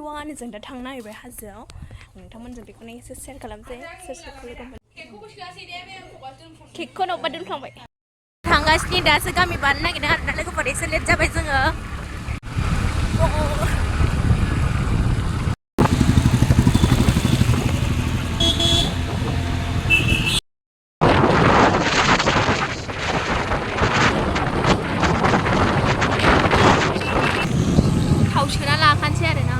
everyone जों दा थांनो नागिरबाय हाजोआव नोंथांमोनजों बेखौनो एसे शेयार खालामसै सोर खालामदोंमोन केकखौ न'बा दोनफ्लांबाय थांगासिनो दासो गामि बारनो नागिरदों आरोना लोगोफोर एसे लेट जाबाय जोङो थाव सोना लाखानोसै आरोना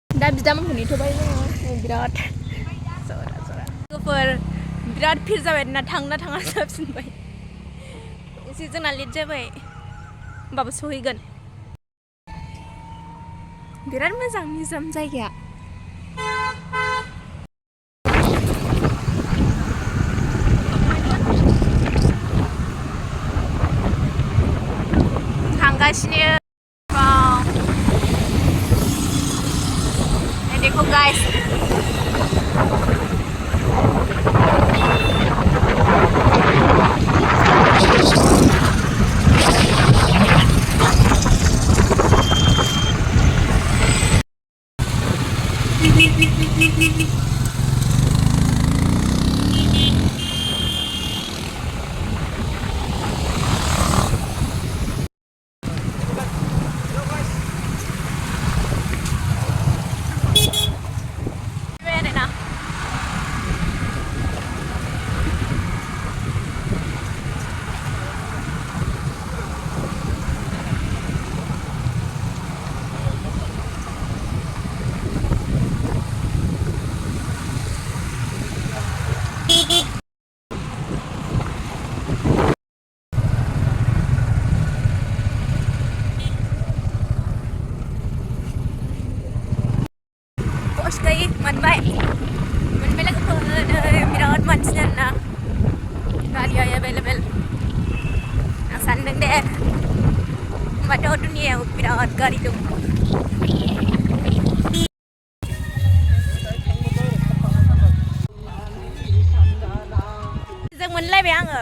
दा बिदामोनखौ नेथ'बाय जोङो बिराद लोगोफोर बिराद भिर जाबाय आरोना थांना थाङा जाफिनबाय एसे जोंना लेट जाबाय होमबाबो सहैगोन बिराद मोजां निजोम जायगाया थांगासिनो देखो गाइस मोनबाय लोगोफोर बिराद मानसि आरोना गारिया एभेलेबेल आं सानदों दे होमबाथ' दुनियायाव बिराद गारि दं जों मोनलायबाय आङो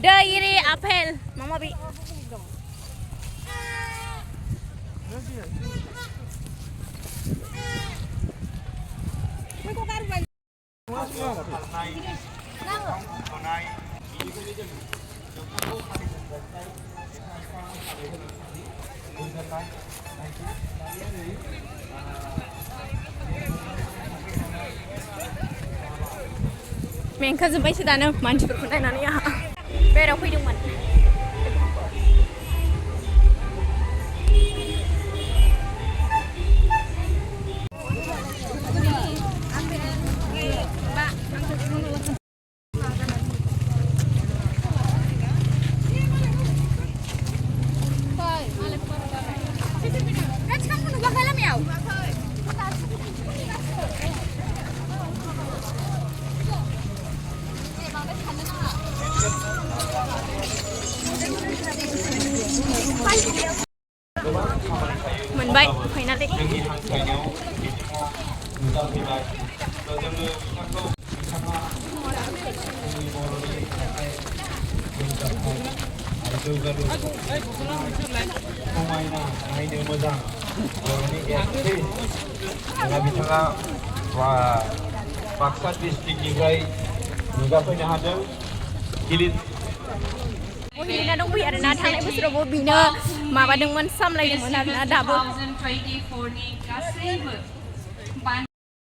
दै इरि आपेल माबा माबि मेंखाजोब्बायसो दानो मानसिफोरखौ नायनानै आंहा बेराव फैदोंमोन मोनबाय फाइनालि समायना नायनो मोजां बर'नि एरथि बिथाङा बाक्सा डिस्ट्रिक्टनिफ्राय नुजाफैनो हादों गिलिर महिलिना दंफैयो आरोना थांनाय बोसोरावबो बिनो माबादोंमोन सामलायदोंमोन आरोना दाबो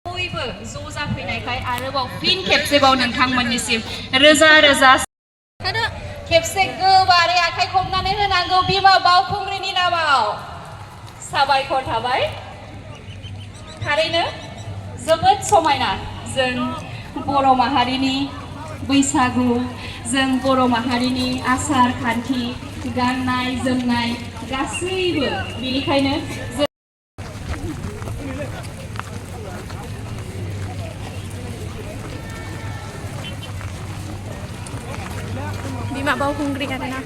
बयबो ज' जाफैनायखाय आरोबाव फिन खेबसेबाव नोंथांमोननिसिम रोजा रोजा खेबसे गोबारै आखाइ खबनानै होनांगौ बिमा बावखुंग्रिनि नामाव साबायखर थाबाय थारैनो जोबोद समायना जों बर' माहारिनि बैसागु जों बर' माहारिनि आसार खान्थि गाननाय जोमनाय गासैबो बेनिखायनो बिमा बावखुंग्रि आरोना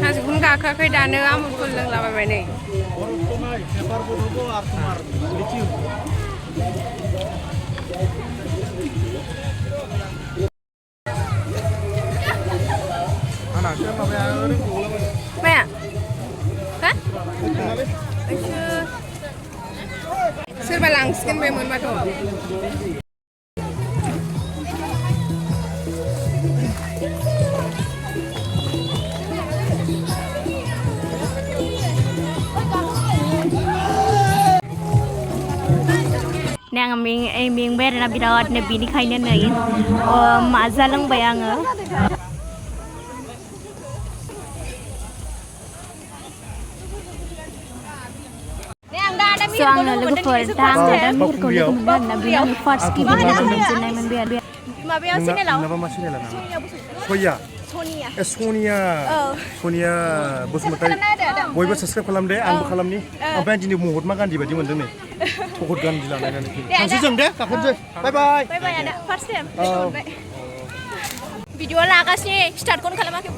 हाजोखौनो गाखोआखै दानो आमुलखौ लोंलाबायबाय नै माया हा सोरबा लांसिगोन बे मोनबाथ' आङो मेंबाय आरोना बिरादनो बिनिखायनो नै माजा लोंबाय आङो So आङो लोगोफोर दा मिहिरखौ लोगो मोनदों आरोना बेनो आंनि फार्स्ट गिबि मोनजेननाय मोनबाय आरो माबायाव चेनेलाव मा चेनेला सनिया बसुमतारी बयबो साबसक्राइब खालाम दे आंबो खालामनि ओमफ्राय दिनै महात्मा गान्धी बायदि मोनदों नै भगत गान्धी लालायनानै थांसै जों दे गाखोनोसै बाय बाय आदा फार्स्ट टाइम भिडिअ लागासिनो स्टार्टखौनो खालामाखै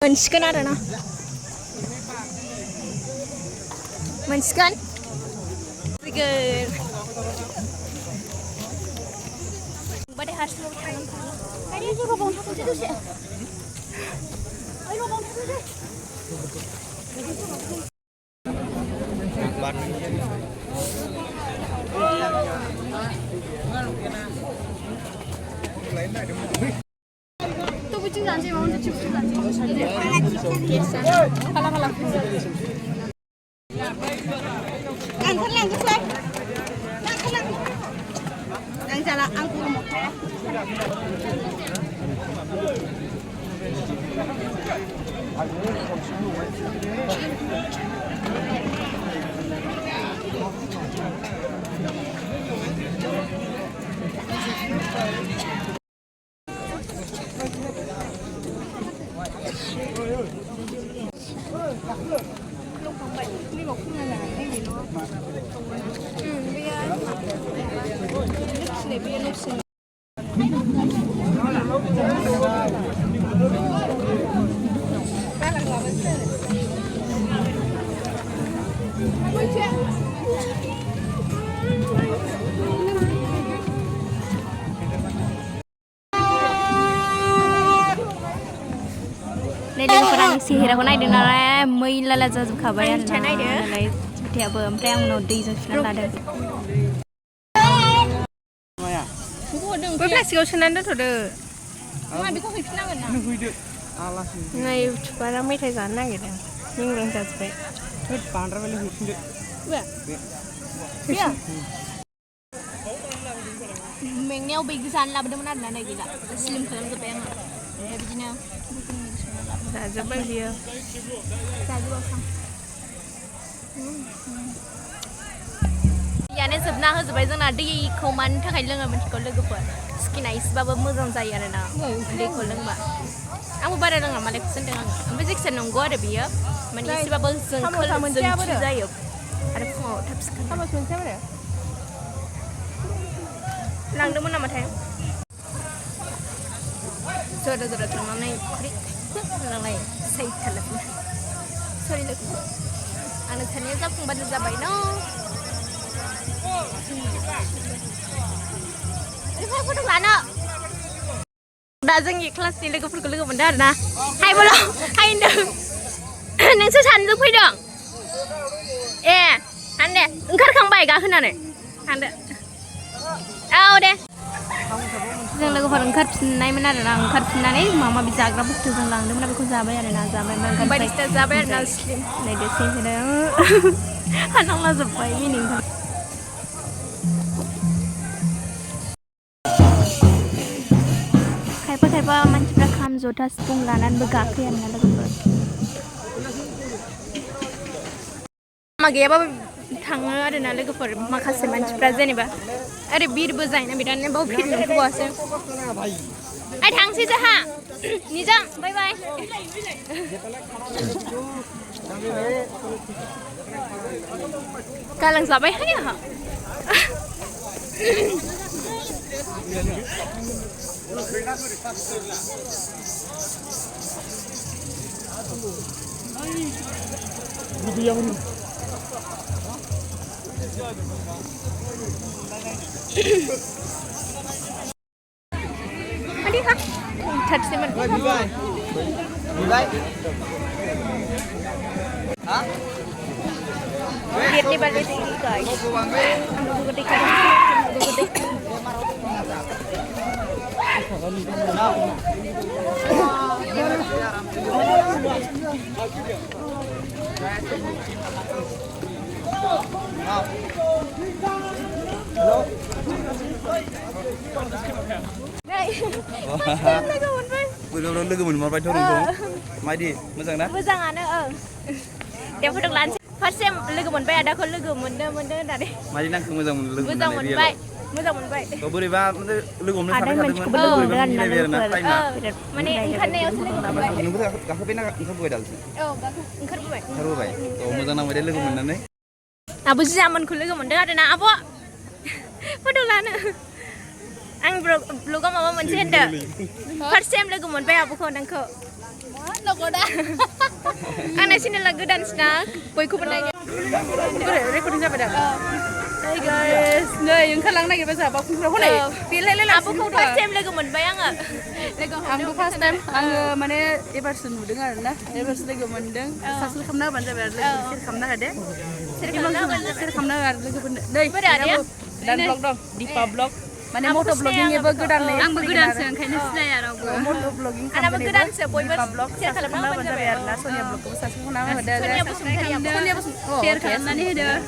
मोनसिगोन आरोना मोनसिगोन बादे हारसिं लोगोफोरा आं सेहेराखौ नायदों नालाय मैला जाजोबखाबाय आरोना नालाय जुथायाबो ओमफ्राय आं उनाव दैजों सुना लादों बै प्लास्टिकआव सोनानै दोनथ'दो बेखौ हैफिननांगोन ना नै इउटुबारा मेथाइ जानो नागिरदों मिंग्रां जाजोब्बाय बांद्राय हैफिनदो मेंनायाव बैग जानो लाबोदोंमोन आरोना नै गैला स्लिम खालामजोब्बाय आङो बिदिनो जाजोब्बाय बियो दैयानो जोबना होजोब्बाय जोंना दैखौ मानि थाखाय लोङो मिथिगौ लोगोफोर स्किना एसेबाबो मोजां जायो आरोना दैखौ लोंबा आंबो बारा रोङा मालायखौसो होनदों आङो ओमफ्राय जायखिजाया नंगौ आरो बियो माने एसेबाबो जोंखोल जायो आरो फुङाव थाब सिखारनो लांदोंमोन नामाथाय जरा जरा थांनानै लांनाय सैथालाबो सरि लोगो आंनो सानैया जाफुंबानो जाबाय न' फट' लानो दा जोंनि क्लासनि लोगोफोरखौ लोगो मोनदों आरो ना हाय बल' हाय होनदों नोंसोर सानैजों फैदों ए थांदे ओंखारखांबाय गाखोनानै थांदो औ दे जों लोगोफोर ओंखारफिननायमोन आरो ना ओंखारफिननानै माबा माबि जाग्रा बुस्थु जों लांदोंमोन बेखौ जाबाय आरो ना जाबाय बायदिसिना जाबाय आरो ना स्लिम नायदो सेहेरा हानांलाजोब्बाय मिनिनो खायफा खायफा मानसिफ्रा खाम जथा सिफुं लानानैबो गाखोयो आरो ना लोगोफोर लामा गैयाबाबो थाङो आरो ना लोगोफोर माखासे मानसिफ्रा जेनेबा ओरै बिरबो जायोना बिरादनो बाव फिर नंखौबासो आइ थांसै जोंहा निजों बाय बाय गालांजाबायहाय आंहा Adi ha, touch them and bye. Huh? Get me back with you guys. I'm going to take Belum logo menmar baik orang tu. Madi, macam mana? Macam mana? Dia pun dah lancar. First time logo menbaik ada kau logo menda dari. Madi nak macam logo menbaik. Macam menbaik. Kau boleh bah, macam logo menbaik. Ada macam boleh bah. Mana ingkar ni aku logo menbaik. Nombor kakak pernah ingkar boleh dalam. Oh, ingkar boleh. Ingkar boleh. Kau macam nama dia logo mendalam ni. Abu sih zaman kau logo mendalam ada nak apa? Padahal lana. Ang blog mama macam mana? First time lagu mon bay abu kau nangko. Lagu dah. Ang nasi ni lagu dance nak. Boy ku pandai. Recording siapa dah? Hey guys, nah yang kalang nak kita siapa? Aku pernah ni. Pilih abu kau first time lagu mon bay ang. Aku first time, ang mana ebar sunu dengar na, ebar sunu lagu mendeng. Sasul kamna banda ber lagu sir kamna ada. Sir kamna ada lagu benda. Dai. Dan blog dong, Dipa blog. Mana motor blogging eba gedan nih. Ang begedan sih, kayaknya selai ya aku. Motor blogging. Anak begedan sih, boy blog. Sir kamna banda ber na, Sonia blog. Sasul kamna ada. Sonia busung kaya. Sonia busung. Oh, share kamna nih ada.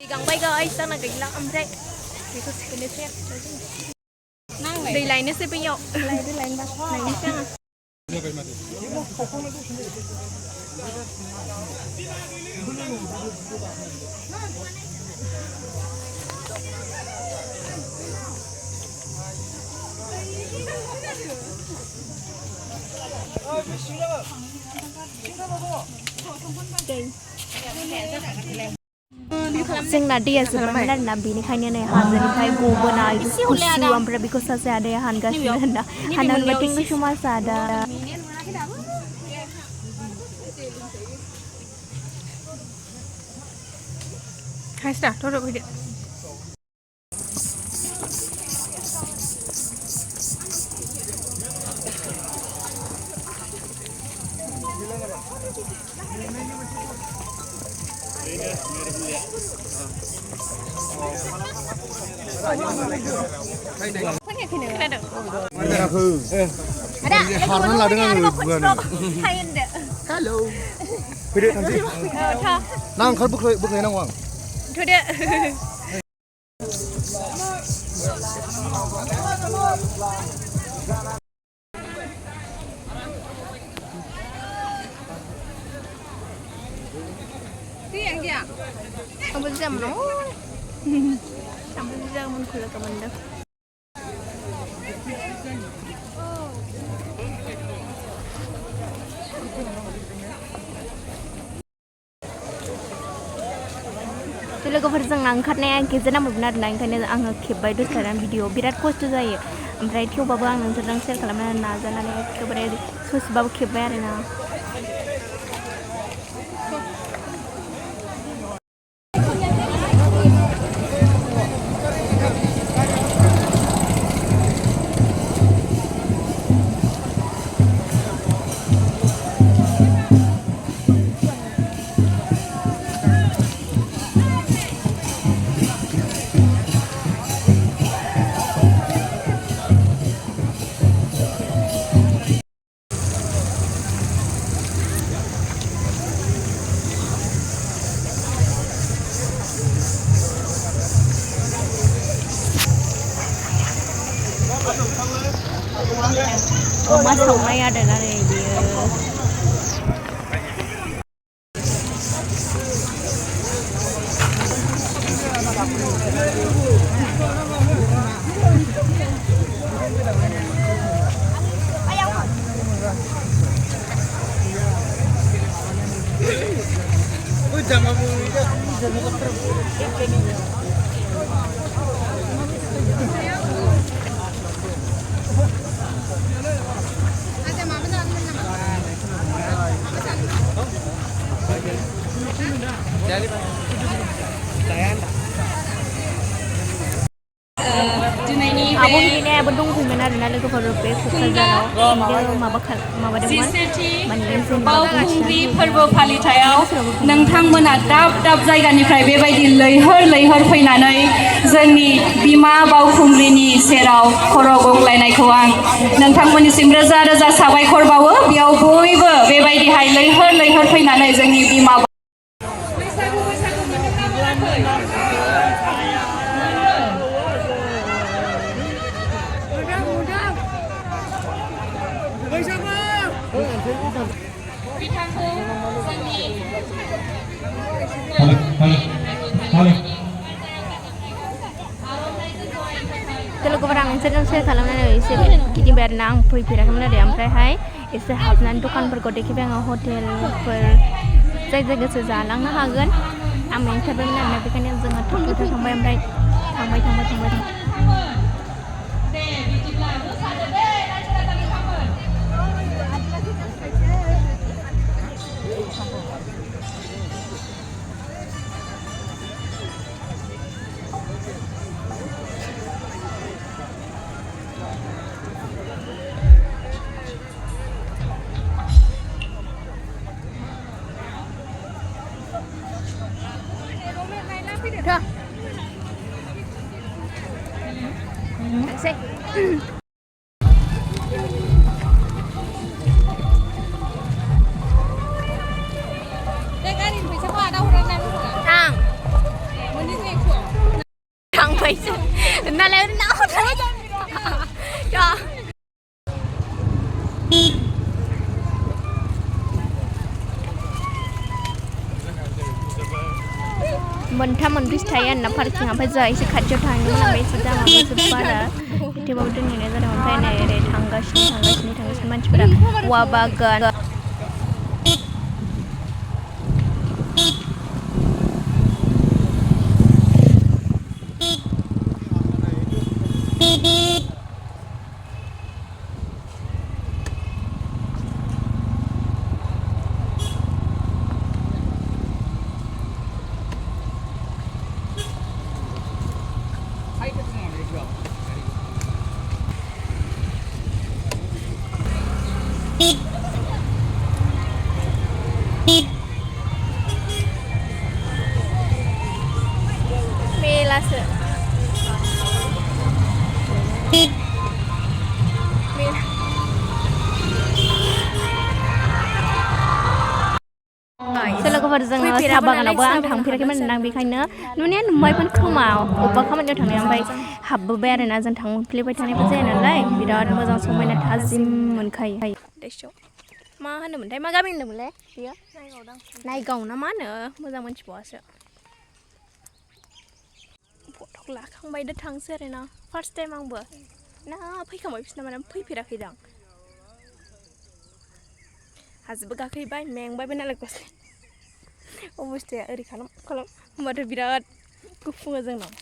Gang bay guys, sana kailang amtay. Itu sekali share. Dari lainnya sih punya. Lain bah. Lain siapa? जोंना दैया जोबोरमोन आरोना बेनिखायनो नै हाजोनिफ्राय गबोनाय गुसु ओमफ्राय बेखौ सासे आदाया हानगासिनो आरोना हाननानै टिंगि समाज आदा हायस्टा थर' फैदो Ada harman ladang aku bukan. Hello. Pilih nanti. Nang kau bukan nang wang. Tuh deh. Tiang dia. Kamu bisa mana? Kamu bisa mengulang kemana? लोगोफोरजों ओंखारनाया गेजेर नांबायमोन आरोना ओंखायनो आङो खेबबाय दसेनो भिडिअ बिराद खस्थ' जायो ओमफ्राय थेवबाबो आं नोंसोरजों शेयार खालामनो नाजानानै एखेबारे ससेबाबो खेबबाय आरोना अमा सावनाय आरोना नै बेयो आब'नियाबो दंफैयोमोन आरोना लोगोफोर बे क'क्राझाराव बियो माबादोंमोन माने बावखुंग्रि फोरबो फालिथायाव नोंथांमोना दाब दाब जायगानिफ्राय बेबायदि लैहोर लैहोर फैनानै जोंनि बिमा बावखुंग्रिनि सेराव खर' गंग्लायनायखौ आं नोंथांमोननिसिम रोजा रोजा साबायखर बावो बेयाव बयबो बेबायदिहाय लैहोर लैहोर फैनानै जोंनि बिमा लोगोफोर आं नोंसोरजों शेयार खालामनानै एसे गिदिंबाय आरोना आं फैफेराखैमोन आरो ओमफ्रायहाय एसे हाबनानै दखानफोरखौ देखायबाय आङो हटेलफोर जाय जायगासो जालांनो हागोन आं मेंथारबायमोन आरोना बेखायनो जोङो थाब थांबाय ओमफ्राय थांबाय मोनथाम मोनब्रैसो थायो आरोना पार्किं ओमफ्राय जोंहा एसे खाथियाव थांदोंमोन ओमफ्राय एसे दामाबो बारा थेवबाबो दोनहैनाय जादों ओमफ्राय नै ओरै थांगासिनो मानसिफोरा औवा बागान मेलासो लोगोफोरजों साहा बागानावबो आं थांफेराखैमोन आं बेखायनो नुनाया नुबायमोन खोमा अबेबा खामानियाव थांनाया ओमफ्राय हाबबोबाय आरोना जों थांफ्लेबाय थानायबो जाया नालाय बिराद मोजां समायना थाजिम मोनखायो मा होनोमोनथाय मा गामि होनदोंमोनलाय बेयो नायगाव ना मा होनो मोजां मोनथिबावासो फट' लाखांबायदो थांसै आरोना फार्स्ट टाइम आंबो ना फैखांबाय बिसोरना माने फैफेराखैदां हाजोबो गाखोहैबाय मेंबायबो नालाय गस्लाया अबस्थाया ओरै खालाम होमबाथ' बिराद गुफुङो जोंनाव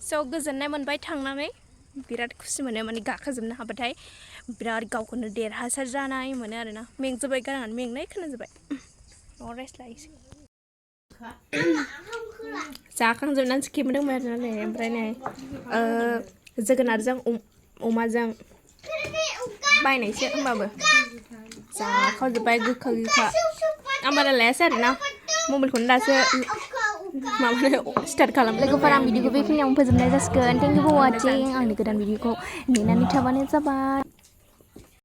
स' गोजोननाय मोनबाय थांनानै बिराद खुसि मोनो माने गाखोजोबनो हाबाथाय बिराद गावखौनो देरहासार जानाय मोनो आरोना मेंजोब्बाय गाराङानो मेंनाय खोनाजोब्बाय न'आव रेस्ट लायसै जाखांजोबनानैसो खेबदोंमोन आरोना नै ओमफ्राय नै जोगोनारजों अमाजों बायनायसो होमबाबो जाखांजोब्बाय गोखा गोखा आं बारा लायासै आरोना मबाइलखौनो दासो माबानो स्टार्ट खालामदों लोगोफोर आं भिडिअखौ बेखिनियावनो फोजोबनाय जासिगोन थेंक इउ फर वाचिं आंनि गोदान भिडिअखौ नेनानै थाबानो जाबाय